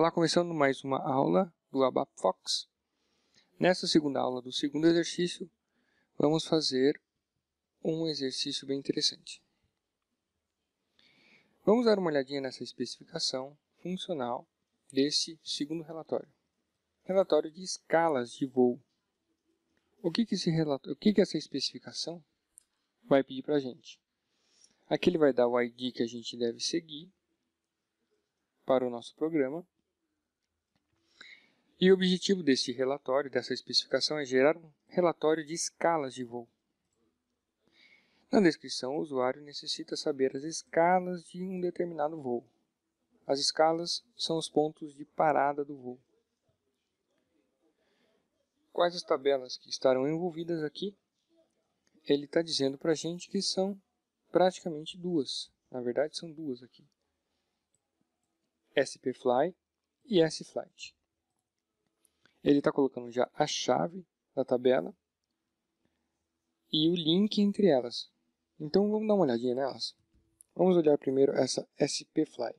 Olá, começando mais uma aula do ABAP Fox. Nessa segunda aula do segundo exercício, vamos fazer um exercício bem interessante. Vamos dar uma olhadinha nessa especificação funcional desse segundo relatório. Relatório de escalas de voo. O que essa especificação vai pedir para a gente? Aqui ele vai dar o ID que a gente deve seguir para o nosso programa. E o objetivo deste relatório, dessa especificação, é gerar um relatório de escalas de voo. Na descrição, o usuário necessita saber as escalas de um determinado voo. As escalas são os pontos de parada do voo. Quais as tabelas que estarão envolvidas aqui? Ele está dizendo para a gente que são praticamente duas. Na verdade, são duas aqui. SPFly e SFlight. Ele está colocando já a chave da tabela e o link entre elas. Então vamos dar uma olhadinha nelas. Vamos olhar primeiro essa SPFly.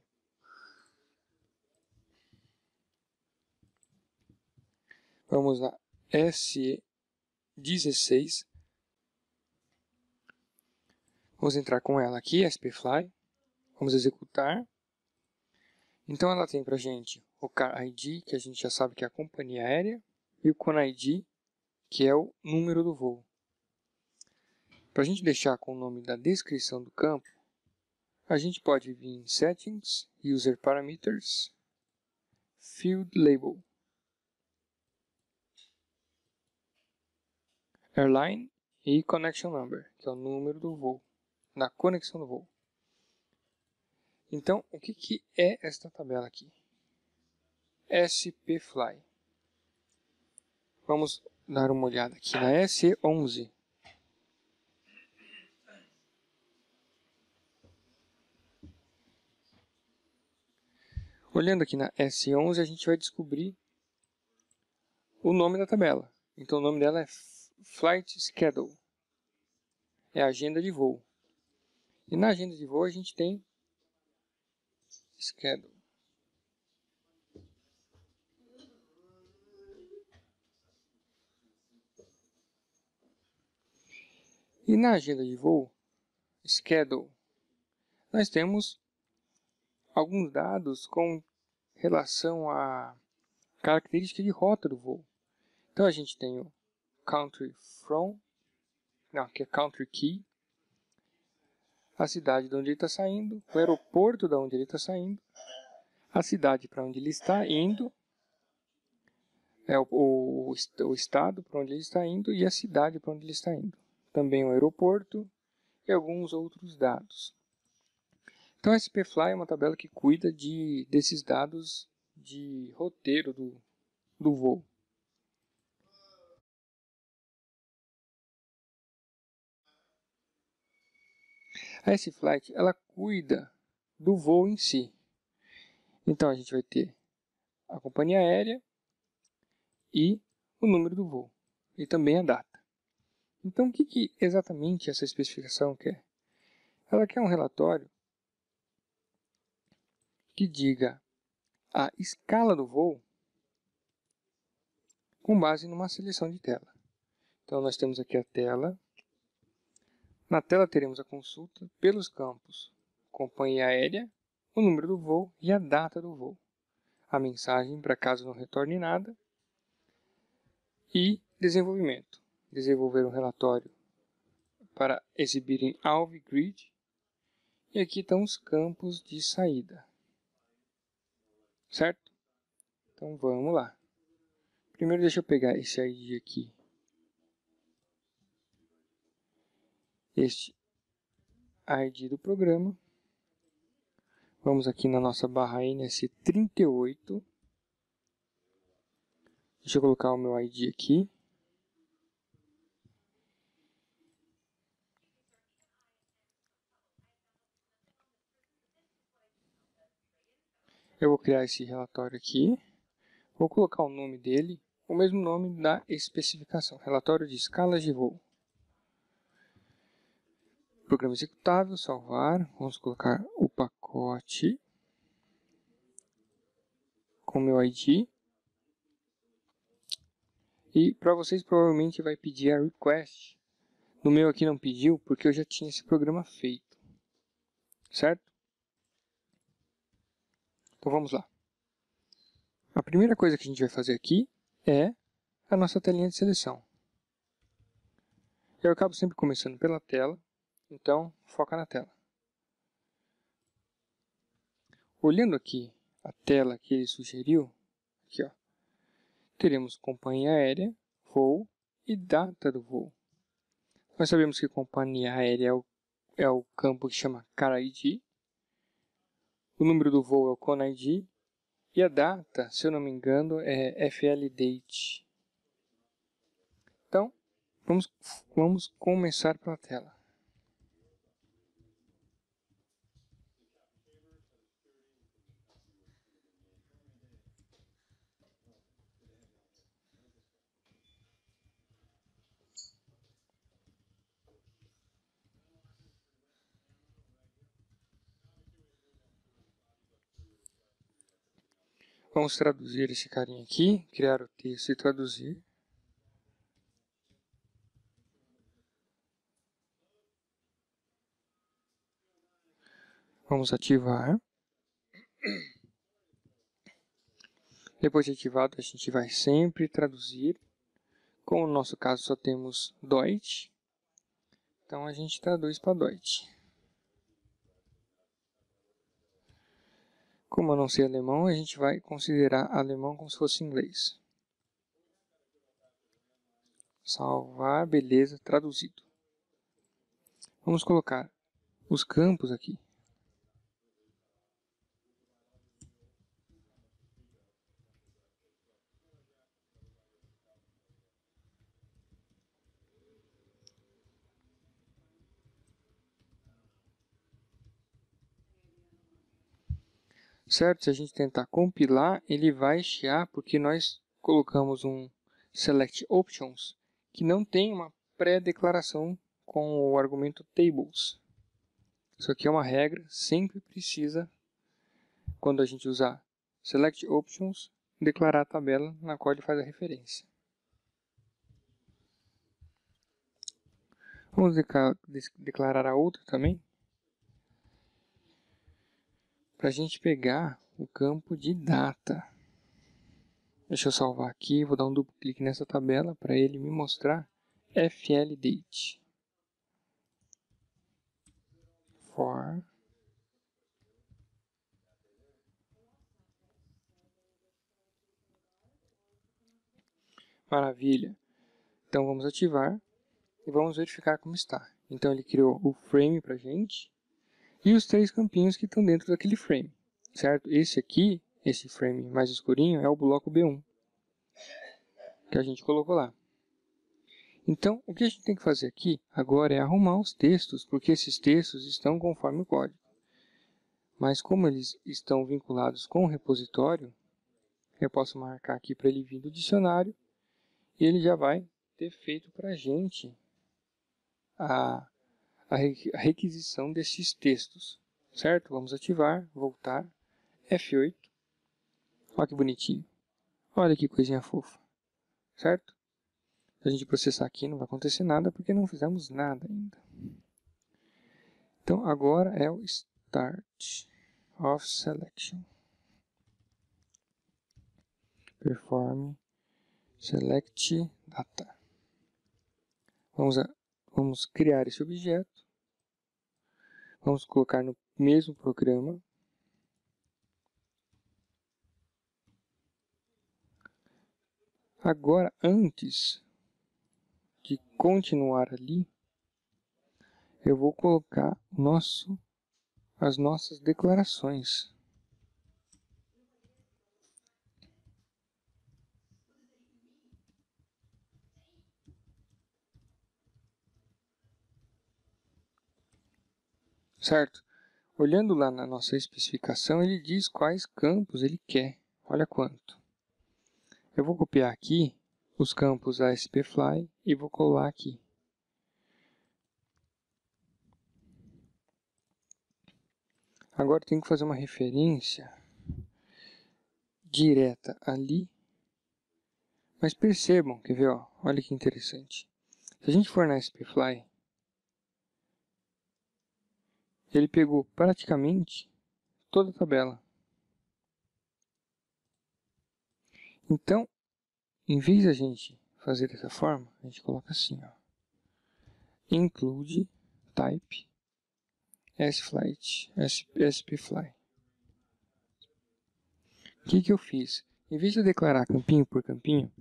Vamos na SE16. Vamos entrar com ela aqui, SPFly. Vamos executar. Então ela tem para a gente o Car ID, que a gente já sabe que é a companhia aérea, e o Con ID, que é o número do voo. Para a gente deixar com o nome da descrição do campo, a gente pode vir em Settings, User Parameters, Field Label, Airline e Connection Number, que é o número do voo, na conexão do voo. Então, o que é esta tabela aqui? SPFly. Vamos dar uma olhada aqui na SE11. Olhando aqui na SE11, a gente vai descobrir o nome da tabela. Então, o nome dela é Flight Schedule. É a agenda de voo. E na agenda de voo a gente tem Schedule. E na agenda de voo, Schedule, nós temos alguns dados com relação à característica de rota do voo. Então a gente tem o Country From, que é Country Key, a cidade de onde ele está saindo, o aeroporto de onde ele está saindo, a cidade para onde ele está indo, o estado para onde ele está indo e a cidade para onde ele está indo. Também o aeroporto e alguns outros dados. Então a SPFly é uma tabela que cuida desses dados de roteiro do voo. A SFlight ela cuida do voo em si. Então a gente vai ter a companhia aérea e o número do voo e também a data. Então o que exatamente essa especificação quer? Ela quer um relatório que diga a escala do voo com base numa seleção de tela. Então nós temos aqui a tela. Na tela teremos a consulta pelos campos companhia aérea, o número do voo e a data do voo. A mensagem para caso não retorne nada. E desenvolvimento. Desenvolver um relatório para exibir em Alve Grid. E aqui estão os campos de saída. Certo? Então vamos lá. Primeiro deixa eu pegar esse ID aqui. Este ID do programa. Vamos aqui na nossa barra NS38. Deixa eu colocar o meu ID aqui. Eu vou criar esse relatório aqui. Vou colocar o nome dele, o mesmo nome da especificação. Relatório de escalas de voo. Programa executável, salvar. Vamos colocar o pacote com o meu ID. E para vocês provavelmente vai pedir a request. No meu aqui não pediu porque eu já tinha esse programa feito. Certo? Então vamos lá. A primeira coisa que a gente vai fazer aqui é a nossa telinha de seleção. Eu acabo sempre começando pela tela, então foca na tela. Olhando aqui a tela que ele sugeriu, aqui ó, teremos companhia aérea, voo e data do voo. Nós sabemos que companhia aérea é o campo que chama Car ID, o número do voo é o Con ID, e a data, se eu não me engano, é FL Date. Então, vamos começar pela tela. Vamos traduzir esse carinha aqui, criar o texto e traduzir. Vamos ativar. Depois de ativado, a gente vai sempre traduzir. Como no nosso caso só temos Deutsch, então a gente traduz para Deutsch. Como eu não sei alemão, a gente vai considerar alemão como se fosse inglês. Salvar, beleza, traduzido. Vamos colocar os campos aqui. Certo? Se a gente tentar compilar, ele vai chiar porque nós colocamos um Select Options que não tem uma pré-declaração com o argumento tables. Isso aqui é uma regra, sempre precisa, quando a gente usar Select Options, declarar a tabela na qual ele faz a referência. Vamos declarar a outra também, para a gente pegar o campo de data. Deixa eu salvar aqui, vou dar um duplo clique nessa tabela para ele me mostrar FL Date. For Maravilha. Então vamos ativar e vamos verificar como está. Então ele criou o frame para a gente e os três campinhos que estão dentro daquele frame, certo? Esse aqui, esse frame mais escurinho, é o bloco B1 que a gente colocou lá. Então, o que a gente tem que fazer aqui agora é arrumar os textos, porque esses textos estão conforme o código. Mas como eles estão vinculados com o repositório, eu posso marcar aqui para ele vir do dicionário e ele já vai ter feito para a gente a requisição desses textos, certo? Vamos ativar, voltar, F8, olha que bonitinho, olha que coisinha fofa, certo? Se a gente processar aqui não vai acontecer nada porque não fizemos nada ainda. Então agora é o Start of Selection. Perform Select Data. Vamos criar esse objeto. Vamos colocar no mesmo programa. Agora, antes de continuar ali, eu vou colocar as nossas declarações. Certo? Olhando lá na nossa especificação, ele diz quais campos ele quer. Olha quanto. Eu vou copiar aqui os campos ASPFly e vou colar aqui. Agora tenho que fazer uma referência direta ali. Mas percebam, quer ver, ó, olha que interessante. Se a gente for na SPFly, ele pegou praticamente toda a tabela. Então, em vez de a gente fazer dessa forma, a gente coloca assim, ó. Include type SPFly. O que eu fiz? Em vez de eu declarar campinho por campinho,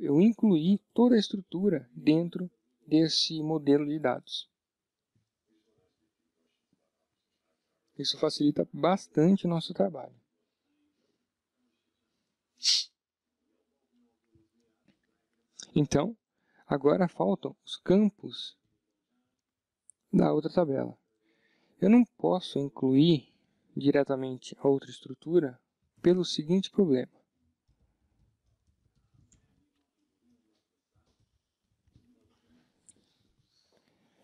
eu incluí toda a estrutura dentro desse modelo de dados. Isso facilita bastante o nosso trabalho. Então, agora faltam os campos da outra tabela. Eu não posso incluir diretamente a outra estrutura pelo seguinte problema.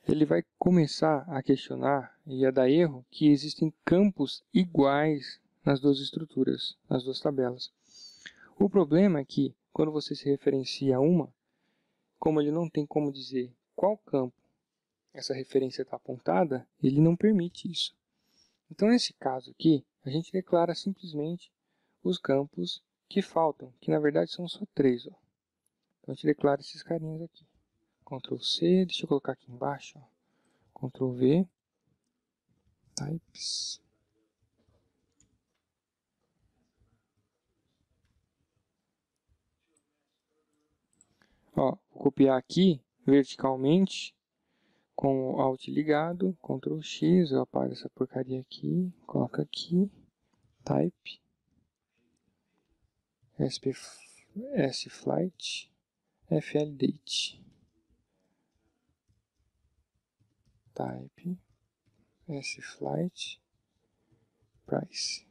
Ele vai começar a questionar e a dar erro que existem campos iguais nas duas estruturas, nas duas tabelas. O problema é que, quando você se referencia a uma, como ele não tem como dizer qual campo essa referência está apontada, ele não permite isso. Então, nesse caso aqui, a gente declara simplesmente os campos que faltam, que na verdade são só 3. Ó. Então, a gente declara esses carinhas aqui. Ctrl C, deixa eu colocar aqui embaixo, ó. Ctrl V, types. Ó, vou copiar aqui verticalmente com o Alt ligado, Ctrl X, eu apago essa porcaria aqui, coloco aqui, type, SFlight, FLDate, type, SFlight, price,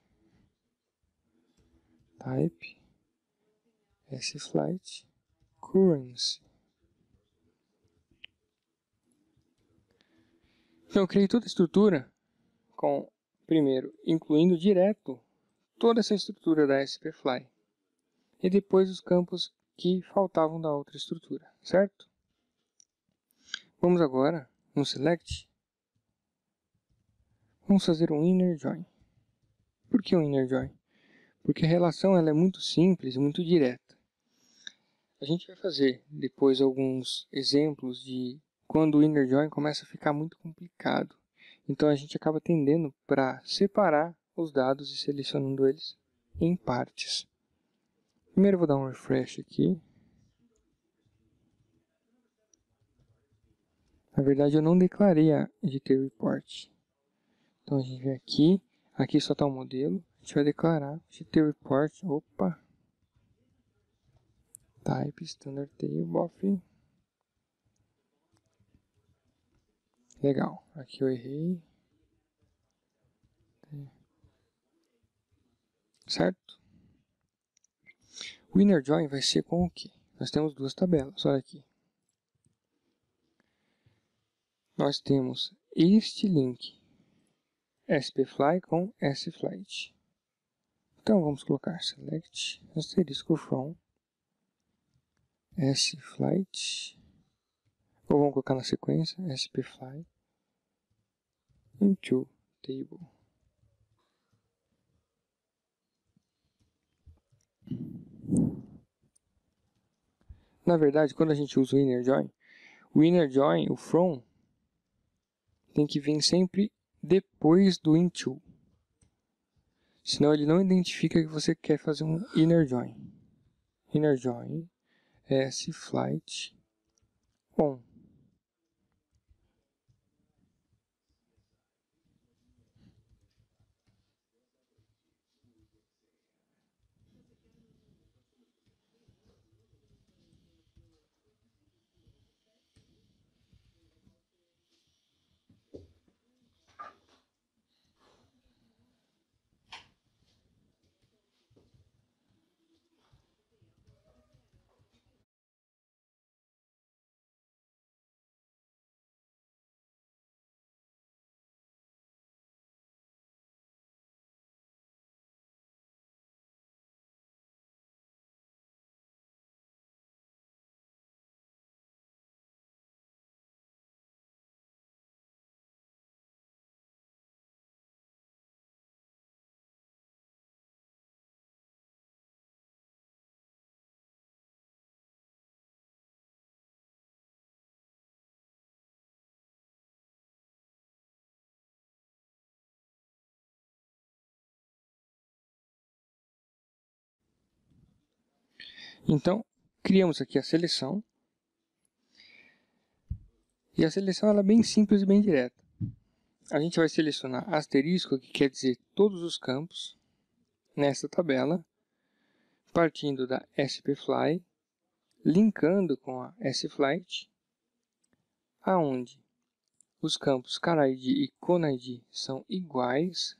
type, SFlight, currency. Então eu criei toda a estrutura com, primeiro, incluindo direto toda essa estrutura da SPFly e depois os campos que faltavam da outra estrutura, certo? Vamos agora no select, vamos fazer um inner join. Por que um inner join? Porque a relação ela é muito simples e muito direta. A gente vai fazer depois alguns exemplos de quando o inner join começa a ficar muito complicado. Então a gente acaba tendendo para separar os dados e selecionando eles em partes. Primeiro eu vou dar um refresh aqui. Na verdade eu não declarei a GT Report. Então a gente vem aqui, aqui só está o modelo, a gente vai declarar GT Report, opa, type standard table of. Legal, aqui eu errei. Certo? O inner join vai ser com o quê? Nós temos duas tabelas, olha aqui. Nós temos este link SPFly com SFlight. Então vamos colocar select asterisco from SFlight, ou vamos colocar na sequência SPFly into table. Na verdade, quando a gente usa o inner join, o from, tem que vir sempre depois do into. Senão ele não identifica que você quer fazer um inner join. Inner join SFlight on. Então, criamos aqui a seleção. E a seleção ela é bem simples e bem direta. A gente vai selecionar asterisco, que quer dizer todos os campos, nessa tabela, partindo da SPFly, linkando com a SFlight, aonde os campos CarID e ConID são iguais,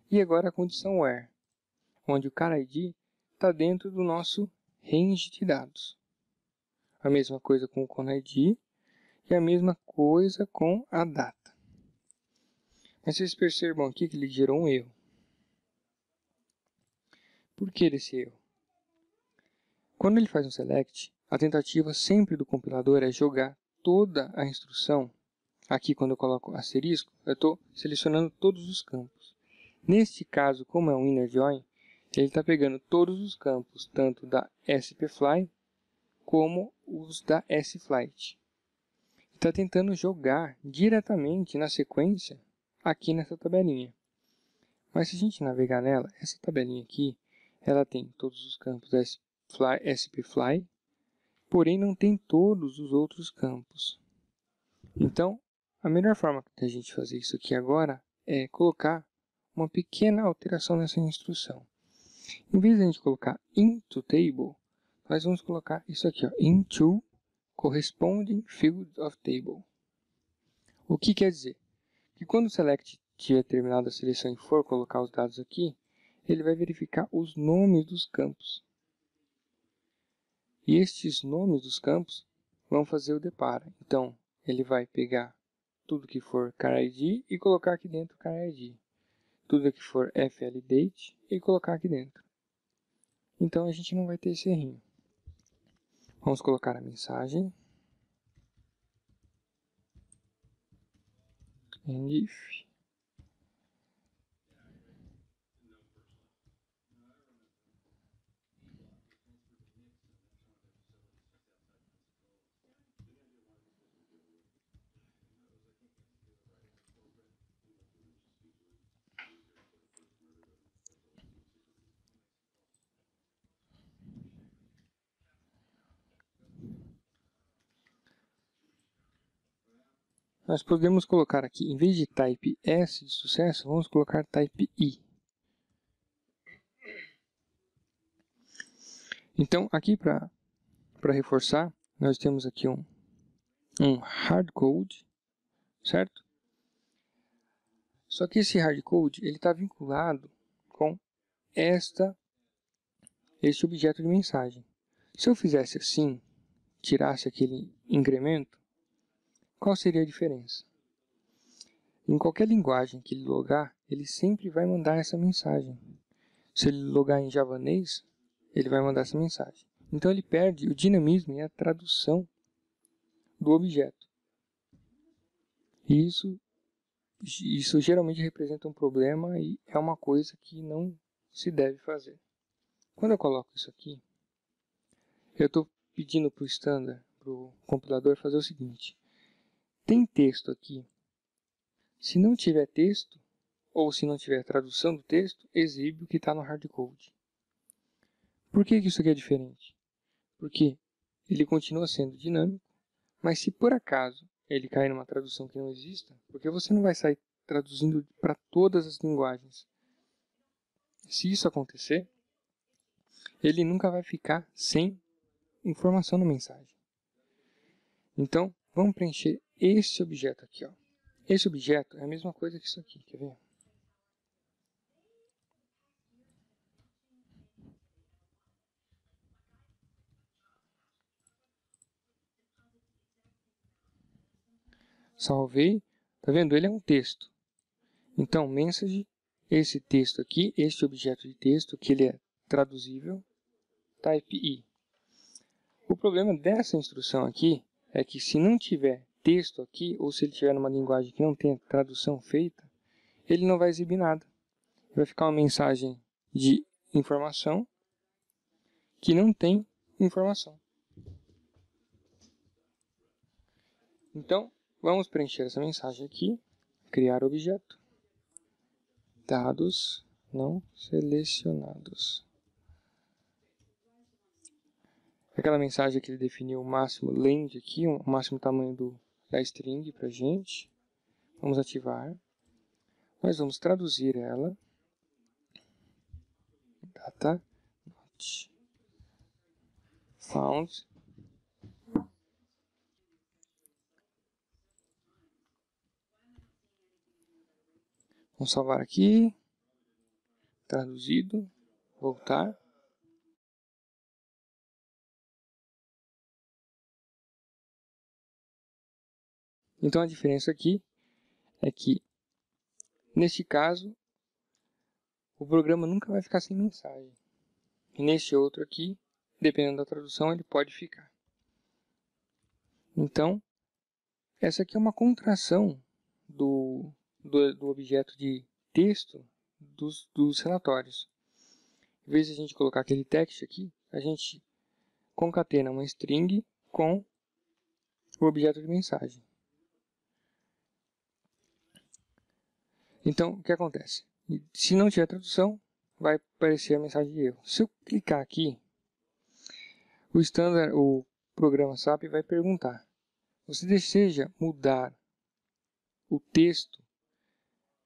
e agora a condição where, onde o CarID está dentro do nosso range de dados. A mesma coisa com o ConID e a mesma coisa com a data. Mas vocês percebam aqui que ele gerou um erro. Por que desse erro? Quando ele faz um select, a tentativa sempre do compilador é jogar toda a instrução. Aqui, quando eu coloco asterisco, eu estou selecionando todos os campos. Neste caso, como é um inner join, ele está pegando todos os campos, tanto da SPFly como os da SFlight. Está tentando jogar diretamente na sequência aqui nessa tabelinha. Mas se a gente navegar nela, essa tabelinha aqui, ela tem todos os campos da SPFly, porém não tem todos os outros campos. Então, a melhor forma de a gente fazer isso aqui agora é colocar uma pequena alteração nessa instrução. Em vez de a gente colocar into table, nós vamos colocar isso aqui, ó, into corresponding field of table. O que quer dizer? Que quando o select tiver terminado a seleção e for colocar os dados aqui, ele vai verificar os nomes dos campos. E estes nomes dos campos vão fazer o depara. Então, ele vai pegar tudo que for CarID e colocar aqui dentro CarID. Tudo que for FLDate e colocar aqui dentro. Então, a gente não vai ter esse errinho. Vamos colocar a mensagem. And if. Nós podemos colocar aqui, em vez de type S de sucesso, vamos colocar type I. Então, aqui para reforçar, nós temos aqui um hardcode, certo? Só que esse hardcode ele está vinculado com este objeto de mensagem. Se eu fizesse assim, tirasse aquele incremento, qual seria a diferença? Em qualquer linguagem que ele logar, ele sempre vai mandar essa mensagem. Se ele logar em javanês, ele vai mandar essa mensagem. Então ele perde o dinamismo e a tradução do objeto. E isso geralmente representa um problema e é uma coisa que não se deve fazer. Quando eu coloco isso aqui, eu estou pedindo para o standard, para o compilador fazer o seguinte. Tem texto aqui. Se não tiver texto, ou se não tiver tradução do texto, exibe o que está no hardcode. Por que isso aqui é diferente? Porque ele continua sendo dinâmico, mas se por acaso ele cair numa tradução que não exista, porque você não vai sair traduzindo para todas as linguagens. Se isso acontecer, ele nunca vai ficar sem informação na mensagem. Então, vamos preencher esse objeto aqui, ó. Esse objeto é a mesma coisa que isso aqui, quer ver? Salvei, tá vendo? Ele é um texto. Então, message, esse texto aqui, este objeto de texto, que ele é traduzível, type I. O problema dessa instrução aqui é que se não tiver texto aqui, ou se ele tiver numa linguagem que não tem tradução feita, ele não vai exibir nada. Vai ficar uma mensagem de informação que não tem informação. Então, vamos preencher essa mensagem aqui, criar objeto, dados não selecionados. aquela mensagem que ele definiu o máximo length aqui, o máximo tamanho da string para a gente. Vamos ativar. Nós vamos traduzir ela. Data not found. Vamos salvar aqui. Traduzido. Voltar. Então a diferença aqui é que, neste caso, o programa nunca vai ficar sem mensagem. E neste outro aqui, dependendo da tradução, ele pode ficar. Então, essa aqui é uma contração do objeto de texto dos relatórios. Em vez de a gente colocar aquele text aqui, a gente concatena uma string com o objeto de mensagem. Então, o que acontece? Se não tiver tradução, vai aparecer a mensagem de erro. Se eu clicar aqui, o programa SAP vai perguntar: você deseja mudar o texto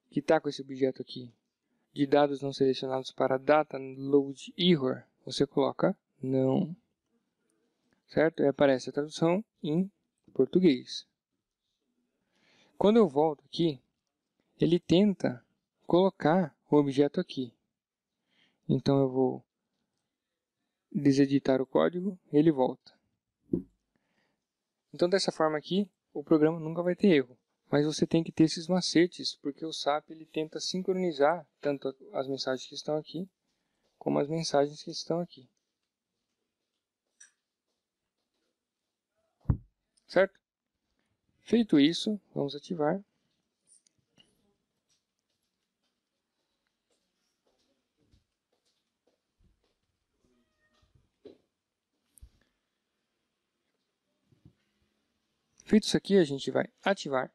que está com esse objeto aqui de dados não selecionados para data load error? Você coloca não, certo? E aparece a tradução em português. Quando eu volto aqui, ele tenta colocar o objeto aqui. Então eu vou deseditar o código e ele volta. Então dessa forma aqui, o programa nunca vai ter erro. Mas você tem que ter esses macetes, porque o SAP ele tenta sincronizar tanto as mensagens que estão aqui, como as mensagens que estão aqui. Certo? Feito isso, vamos ativar. Feito isso aqui, a gente vai ativar.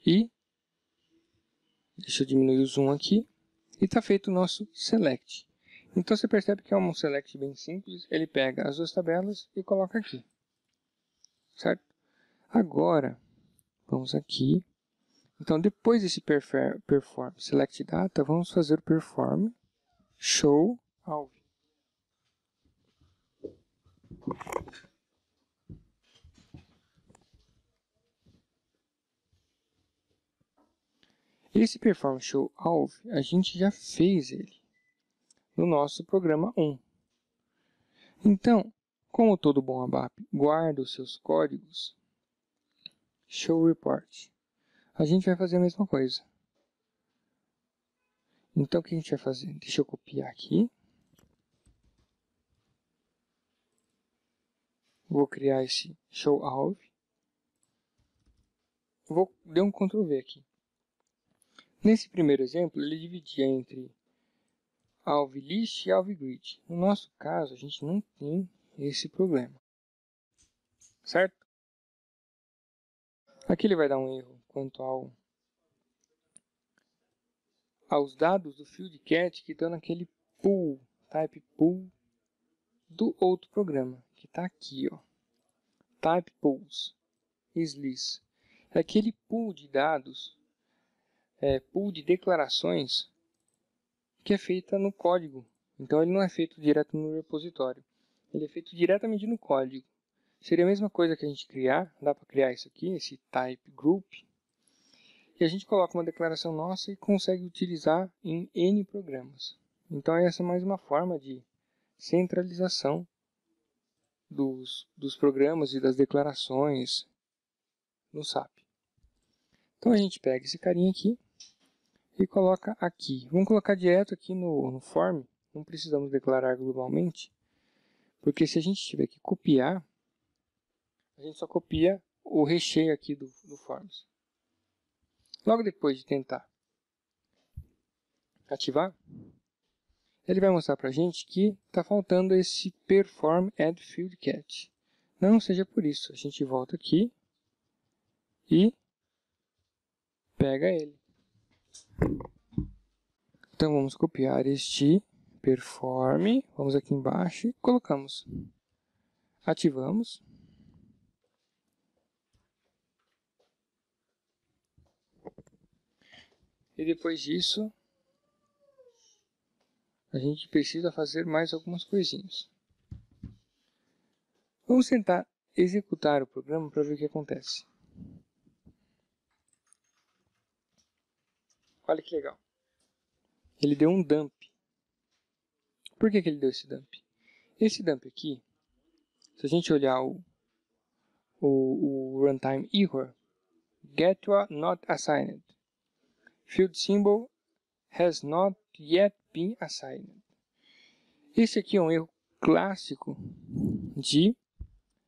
E, deixa eu diminuir o zoom aqui. E está feito o nosso select. Então você percebe que é um select bem simples. Ele pega as duas tabelas e coloca aqui. Certo? Agora, vamos aqui. Então, depois desse perform select data, vamos fazer o perform show alv. Esse perform show alv, a gente já fez ele no nosso programa 1. Então, como todo bom ABAP guarda os seus códigos, show report, a gente vai fazer a mesma coisa. Então, o que a gente vai fazer? Deixa eu copiar aqui. Vou criar esse show alv. Vou dar um Ctrl V aqui. Nesse primeiro exemplo, ele dividia entre alv list e alv grid. No nosso caso, a gente não tem esse problema. Certo? Aqui ele vai dar um erro quanto aos dados do field cat que estão naquele pool, type pool do outro programa, que está aqui, ó. Type pools, slis. É aquele pool de dados, pool de declarações que é feita no código. Então ele não é feito direto no repositório. Ele é feito diretamente no código. Seria a mesma coisa que a gente criar, dá para criar isso aqui, esse type group, e a gente coloca uma declaração nossa e consegue utilizar em N programas. Então essa é mais uma forma de centralização dos programas e das declarações no SAP. Então a gente pega esse carinha aqui e coloca aqui. Vamos colocar direto aqui no form, não precisamos declarar globalmente, porque se a gente tiver que copiar, a gente só copia o recheio aqui do forms. Logo depois de tentar ativar, ele vai mostrar para a gente que está faltando esse perform add field cat. Não seja por isso, a gente volta aqui e pega ele. Então vamos copiar este perform, vamos aqui embaixo e colocamos. Ativamos. E depois disso, a gente precisa fazer mais algumas coisinhas. Vamos tentar executar o programa para ver o que acontece. Olha que legal. Ele deu um dump. Por que ele deu esse dump? Esse dump aqui, se a gente olhar o runtime error, get not assigned. Field symbol has not yet been assigned. Esse aqui é um erro clássico de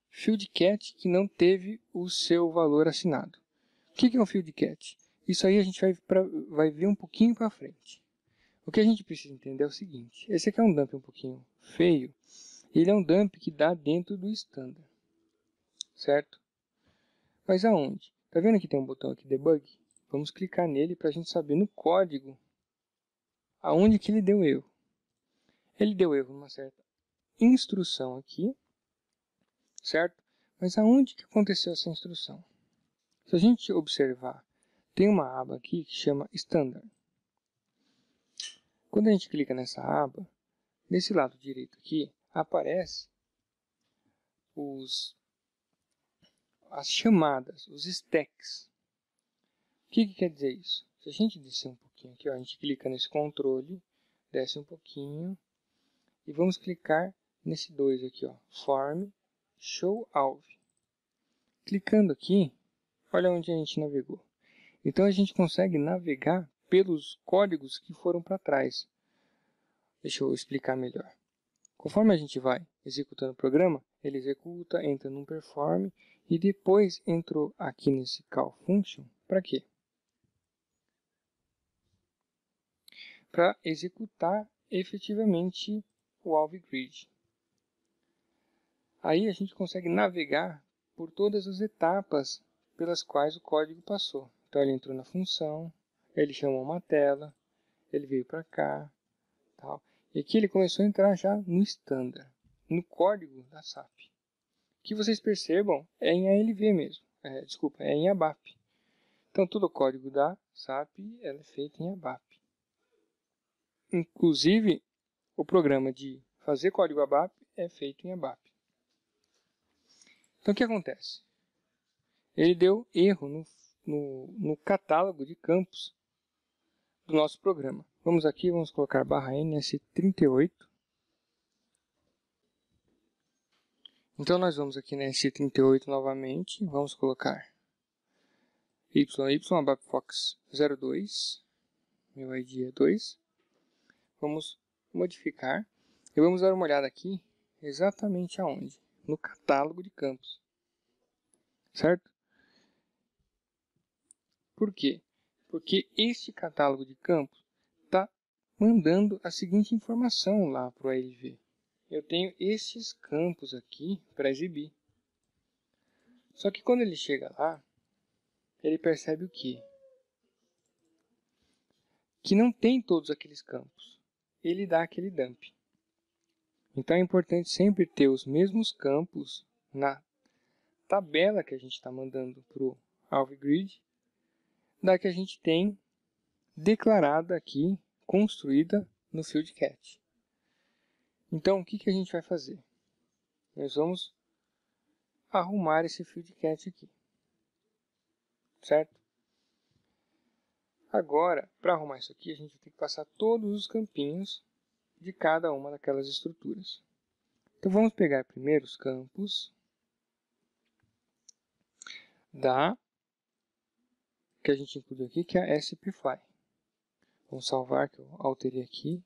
field cat que não teve o seu valor assinado. O que é um field cat? Isso aí a gente vai ver um pouquinho para frente. O que a gente precisa entender é o seguinte. Esse aqui é um dump um pouquinho feio. Ele é um dump que dá dentro do standard. Certo? Mas aonde? Tá vendo que tem um botão aqui debug? Vamos clicar nele para a gente saber no código aonde que ele deu erro. Ele deu erro numa certa instrução aqui, certo? Mas aonde que aconteceu essa instrução? Se a gente observar, tem uma aba aqui que chama Standard. Quando a gente clica nessa aba, nesse lado direito aqui, aparece as chamadas, os stacks. O que quer dizer isso? Se a gente descer um pouquinho aqui, ó, a gente clica nesse controle, desce um pouquinho, e vamos clicar nesse 2 aqui, ó, Form Show Alv. Clicando aqui, olha onde a gente navegou. Então a gente consegue navegar pelos códigos que foram para trás. Deixa eu explicar melhor. Conforme a gente vai executando o programa, ele executa, entra num perform e depois entrou aqui nesse call function. Para quê? Para executar efetivamente o alv grid. Aí a gente consegue navegar por todas as etapas pelas quais o código passou. Então ele entrou na função, ele chamou uma tela, ele veio para cá, tal. E aqui ele começou a entrar já no standard, no código da SAP. Que vocês percebam é em ALV mesmo, é em ABAP. Então todo o código da SAP é feito em ABAP. Inclusive o programa de fazer código ABAP é feito em ABAP. Então o que acontece? Ele deu erro no catálogo de campos do nosso programa. Vamos aqui, vamos colocar /NS38. Então nós vamos aqui na NS38 novamente, vamos colocar ABAPFox 02, meu ID é 2. Vamos modificar e vamos dar uma olhada aqui exatamente aonde? No catálogo de campos. Certo? Por quê? Porque este catálogo de campos está mandando a seguinte informação lá para o ALV. Eu tenho esses campos aqui para exibir. Só que quando ele chega lá, ele percebe o quê? Que não tem todos aqueles campos. Ele dá aquele dump. Então é importante sempre ter os mesmos campos na tabela que a gente está mandando para o AlvGrid, da que a gente tem declarada aqui, construída no FieldCat. Então o que a gente vai fazer? Nós vamos arrumar esse FieldCat aqui, certo? Agora, para arrumar isso aqui, a gente tem que passar todos os campinhos de cada uma daquelas estruturas. Então vamos pegar primeiro os campos que a gente incluiu aqui, que é a SPFly. Vamos salvar, que eu alterei aqui.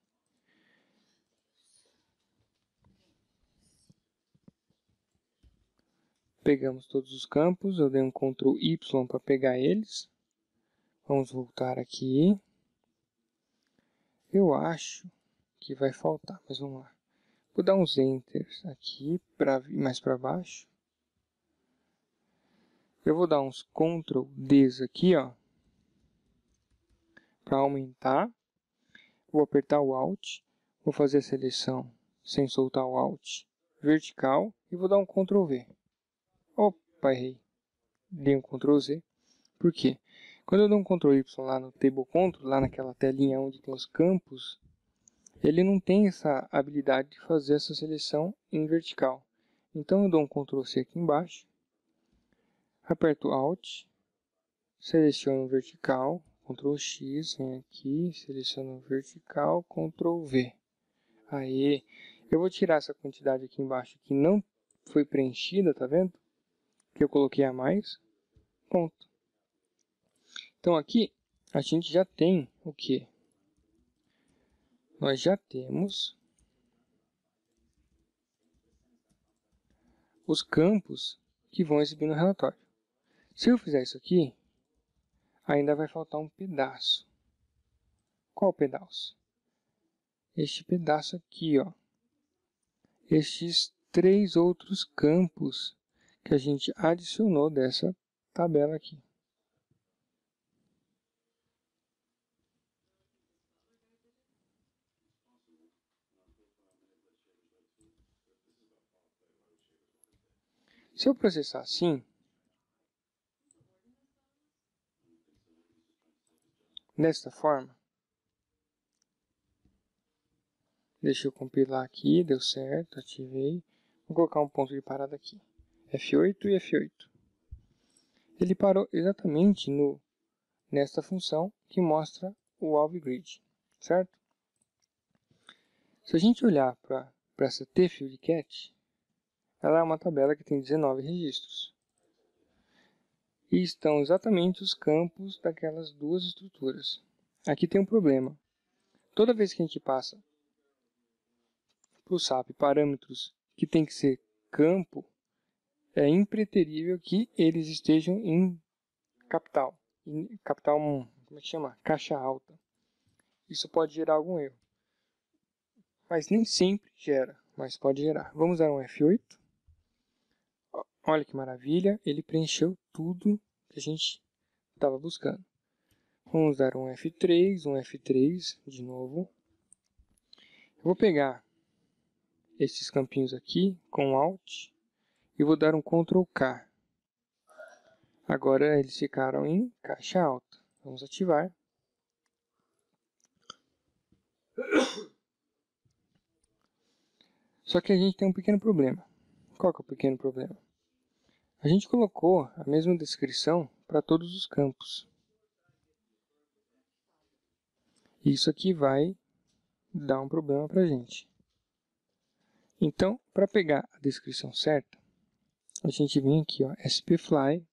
Pegamos todos os campos, eu dei um Ctrl Y para pegar eles. Vamos voltar aqui. Eu acho que vai faltar, mas vamos lá. Vou dar uns Enter aqui para vir mais para baixo. Eu vou dar uns Ctrl Ds aqui, ó, para aumentar. Vou apertar o Alt, vou fazer a seleção sem soltar o Alt vertical e e vou dar um Ctrl V. Opa, errei. Dei um Ctrl Z. Por quê? Quando eu dou um Ctrl Y lá no Table Control, lá naquela telinha onde tem os campos, ele não tem essa habilidade de fazer essa seleção em vertical. Então eu dou um Ctrl C aqui embaixo, aperto Alt, seleciono vertical, Ctrl X, vem aqui, seleciono vertical, Ctrl V. Aí, eu vou tirar essa quantidade aqui embaixo que não foi preenchida, tá vendo? Que eu coloquei a mais. Ponto. Então aqui a gente já tem o que? Nós já temos os campos que vão exibir no relatório. Se eu fizer isso aqui, ainda vai faltar um pedaço. Qual pedaço? Este pedaço aqui, ó. Estes 3 outros campos que a gente adicionou dessa tabela aqui. Se eu processar assim, desta forma, deixa eu compilar aqui, deu certo, ativei. Vou colocar um ponto de parada aqui, F8 e F8. Ele parou exatamente nesta função que mostra o alvo grid, certo? Se a gente olhar para essa tFieldCat, ela é uma tabela que tem 19 registros. E estão exatamente os campos daquelas duas estruturas. Aqui tem um problema. Toda vez que a gente passa para o SAP parâmetros que tem que ser campo, é impreterível que eles estejam em capital. Em capital, como é que chama? Caixa alta. Isso pode gerar algum erro. Mas nem sempre gera, mas pode gerar. Vamos dar um F8. Olha que maravilha, ele preencheu tudo que a gente estava buscando. Vamos dar um F3 de novo. Eu vou pegar esses campinhos aqui com Alt e vou dar um Ctrl K. Agora eles ficaram em caixa alta. Vamos ativar. Só que a gente tem um pequeno problema. Qual que é o pequeno problema? A gente colocou a mesma descrição para todos os campos. Isso aqui vai dar um problema para a gente. Então, para pegar a descrição certa, a gente vem aqui, ó, spfly.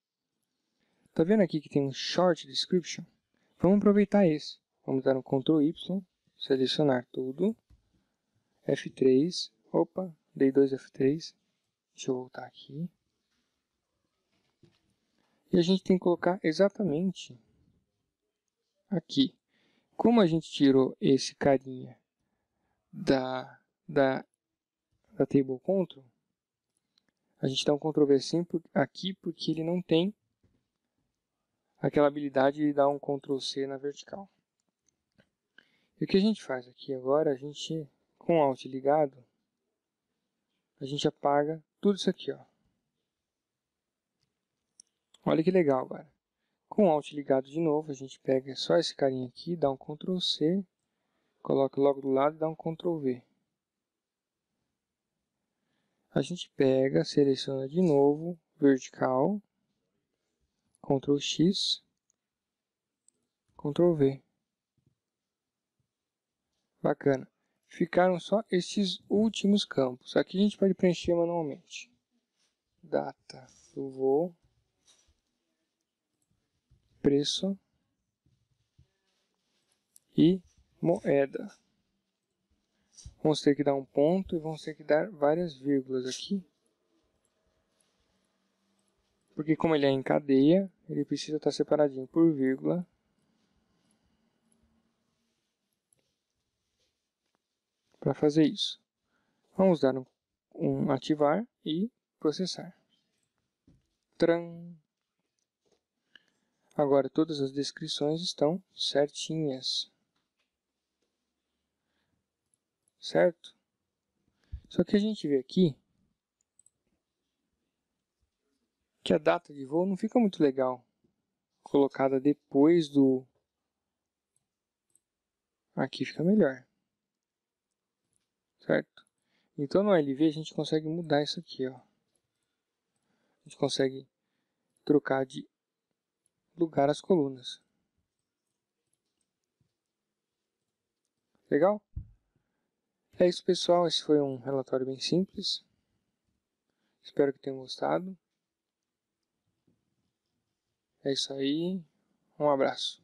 Tá vendo aqui que tem um short description? Vamos aproveitar esse. Vamos dar um Ctrl Y, selecionar tudo. F3, opa, dei 2 F3. Deixa eu voltar aqui. E a gente tem que colocar exatamente aqui. Como a gente tirou esse carinha da Table Control, a gente dá um Ctrl V sim aqui porque ele não tem aquela habilidade de dar um Ctrl C na vertical. E o que a gente faz aqui agora, a gente, com o Alt ligado, a gente apaga tudo isso aqui, ó. Olha que legal agora. Com o Alt ligado de novo, a gente pega só esse carinha aqui, dá um Ctrl C, coloca logo do lado e dá um Ctrl V. A gente pega, seleciona de novo, vertical, Ctrl X, Ctrl V. Bacana. Ficaram só estes últimos campos. Aqui a gente pode preencher manualmente. Data do voo, preço e moeda. Vamos ter que dar um ponto e vamos ter que dar várias vírgulas aqui. Porque como ele é em cadeia, ele precisa estar separadinho por vírgula. Para fazer isso. Vamos dar um ativar e processar. Tran. Agora todas as descrições estão certinhas. Certo? Só que a gente vê aqui que a data de voo não fica muito legal colocada depois do... Aqui fica melhor, certo? Então no LV a gente consegue mudar isso aqui, ó. A gente consegue trocar de lugar as colunas. Legal? É isso, pessoal. Esse foi um relatório bem simples. Espero que tenham gostado. É isso aí. Um abraço.